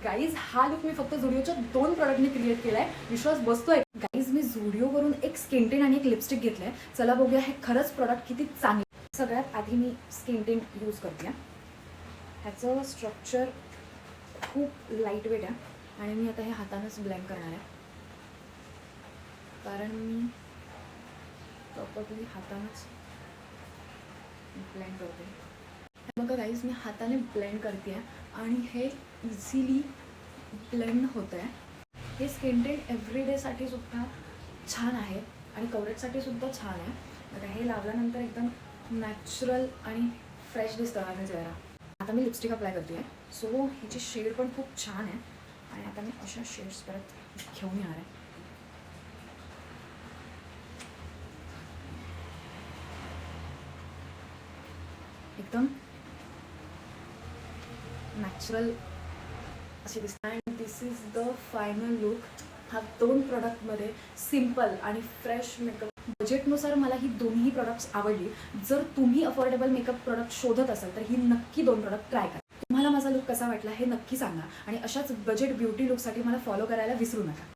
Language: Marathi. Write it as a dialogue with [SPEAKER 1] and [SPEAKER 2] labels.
[SPEAKER 1] गाईज हा लुक मी फक्त झुडिओच्या 2 प्रॉडक्टने क्रिएट केलाय. विश्वास बसतोय गाईज? मी झुडिओवरून एक स्किन टिंट आणि एक लिपस्टिक घेतलंय. चला बघूया हे खरंच प्रॉडक्ट किती चांगले. सगळ्यात आधी मी स्किन टिंट यूज करते. ह्याचं स्ट्रक्चर खूप लाईट वेट आहे आणि मी आता हे हातानंच ब्लेंड करणार आहे, कारण मी प्रॉपरली हातानंच ब्लेंड करते. बघा गाईज, मी हाताने ब्लेंड करते आणि हे इझिली ब्लेंड होतं आहे. हे स्किन टिंट एव्हरीडेसाठी सुद्धा छान आहे आणि कवरेजसाठी सुद्धा छान आहे. आता हे लावल्यानंतर एकदम नॅचरल आणि फ्रेश दिसतं माझा चेहरा. आता मी लिपस्टिक अप्लाय करते आहे. सो ह्याची शेड पण खूप छान आहे आणि आता मी अशा शेड्स परत घेऊन येणार आहे. एकदम नॅचरल अशी दिसते. And this is the final look. हा 2 प्रॉडक्टमध्ये सिम्पल आणि फ्रेश मेकअप. बजेटनुसार मला ही दोन्ही प्रॉडक्ट्स आवडली. जर तुम्ही अफोर्डेबल मेकअप प्रॉडक्ट शोधत असाल तर ही नक्की 2 प्रॉडक्ट ट्राय करा. तुम्हाला माझा लुक कसा वाटला हे नक्की सांगा आणि अशाच बजेट ब्युटी लुकसाठी मला फॉलो करायला विसरू नका.